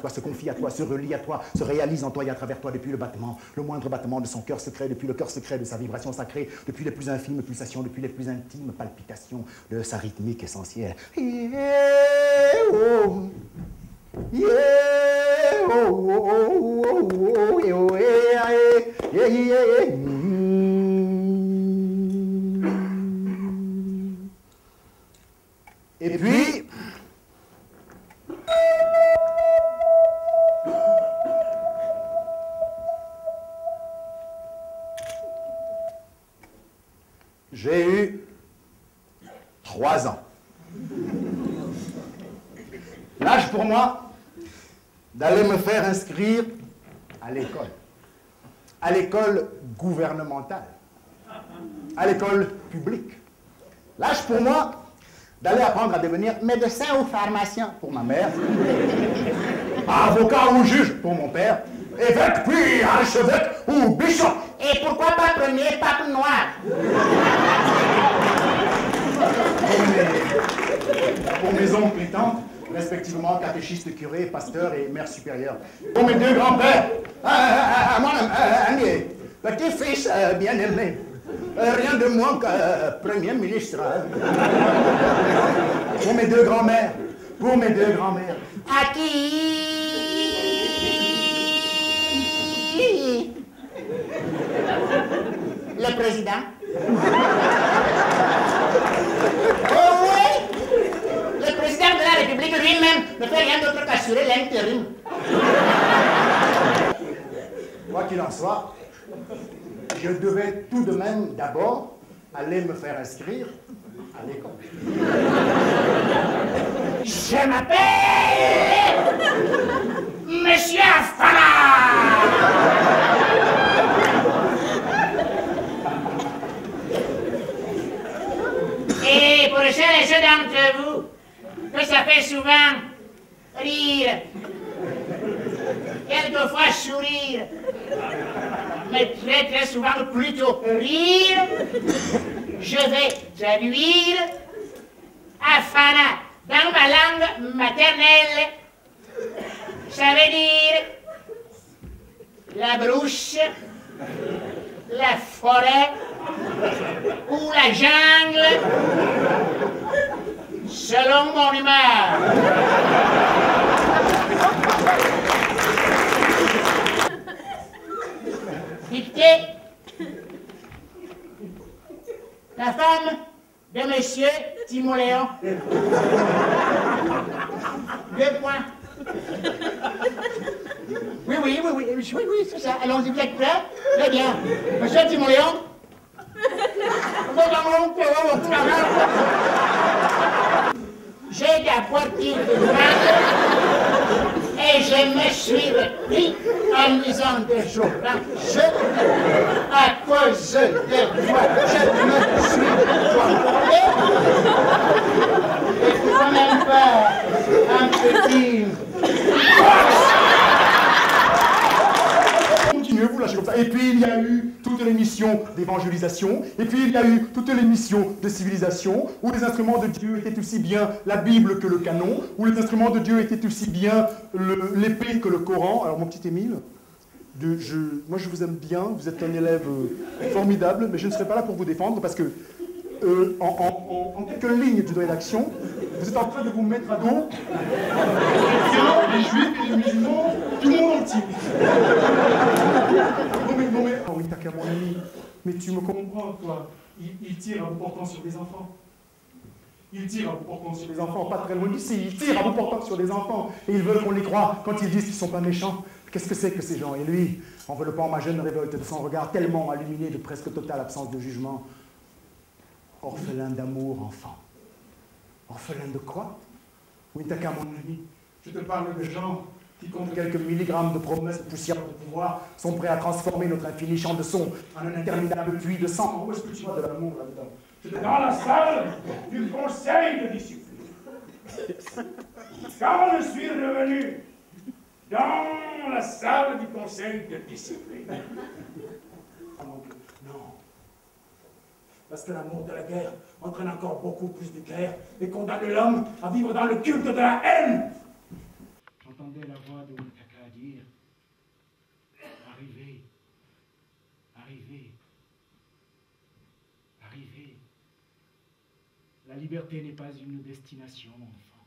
toi, se confie à toi, se relie à toi, se réalise en toi et à travers toi depuis le battement, le moindre battement de son cœur secret, depuis le cœur secret de sa vibration sacrée, depuis les plus infimes pulsations, depuis les plus intimes palpitations de sa rythmique essentielle. Et puis, j'ai eu 3 ans. L'âge pour moi d'aller me faire inscrire à l'école gouvernementale, à l'école publique. L'âge pour moi d'aller apprendre à devenir médecin ou pharmacien pour ma mère, avocat ou juge pour mon père, évêque puis archevêque ou bishop. Et pourquoi pas premier pape noir? Pour mes oncles et tantes, respectivement catéchistes, curés, pasteurs et mères supérieures. Pour mes 2 grands-pères, mon petit-fils bien-aimé, rien de moins que Premier ministre. Pour mes 2 grands-mères, à qui le président. Oh oui, le président de la République lui-même ne fait rien d'autre qu'assurer l'intérim. Quoi qu'il en soit, je devais tout de même d'abord aller me faire inscrire à l'école. Je m'appelle Monsieur Afana. Et pour ceux d'entre vous que ça fait souvent rire, quelquefois sourire, mais très souvent plutôt rire, je vais traduire Afana dans ma langue maternelle. Ça veut dire la brousse, la forêt ou la jungle, selon mon humeur. Dictée, la femme de Monsieur Timoléon. 2 points. Oui, c'est ça. Allons-y, vous êtes prêts? Très bien. Monsieur Timoléon. J'ai apporté de mal et je me suis repris en lisant des journaux. À cause de moi, je me suis trompé. Et c'est quand même pas un petit... Vous lâchez comme ça. Et puis il y a eu toutes les missions d'évangélisation, et puis il y a eu toutes les missions de civilisation, où les instruments de Dieu étaient aussi bien la Bible que le canon, où les instruments de Dieu étaient aussi bien l'épée que le Coran. Alors mon petit Émile, moi je vous aime bien, vous êtes un élève formidable, mais je ne serai pas là pour vous défendre, parce que en quelques lignes de rédaction, vous êtes en train de vous mettre à dos les juifs et les musulmans du monde entier. Non mais, oh oui, t'as qu'à mon ami, mais tu me comprends, toi. Il tire à vous portant sur des enfants. Il tire à vous portant sur des enfants, pas très loin d'ici. Il tire à vous portant sur des enfants. Et ils veulent qu'on les croie quand ils disent qu'ils ne sont pas méchants. Qu'est-ce que c'est que ces gens? Et lui, enveloppant ma jeune révolte de son regard tellement illuminé de presque totale absence de jugement. Orphelin d'amour, enfant. Orphelin de quoi? Oui, t'as qu'à mon ami. Je te parle de gens qui, contre quelques milligrammes de promesses poussières de pouvoir, sont prêts à transformer notre infini champ de son en un interminable puits de sang. Où est-ce que tu vois de l'amour là-dedans? Dans la salle du conseil de discipline. Quand je suis revenu dans la salle du conseil de discipline. Non. Parce que l'amour de la guerre entraîne encore beaucoup plus de guerre et condamne l'homme à vivre dans le culte de la haine. J'entends j'entendais la voix de Wintaka dire « Arrivez, arrivez, arrivez. » La liberté n'est pas une destination, enfant.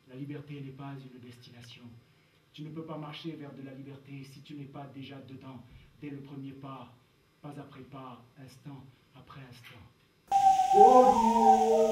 La liberté n'est pas une destination. Tu ne peux pas marcher vers de la liberté si tu n'es pas déjà dedans, dès le premier pas après pas, instant après instant. Oh,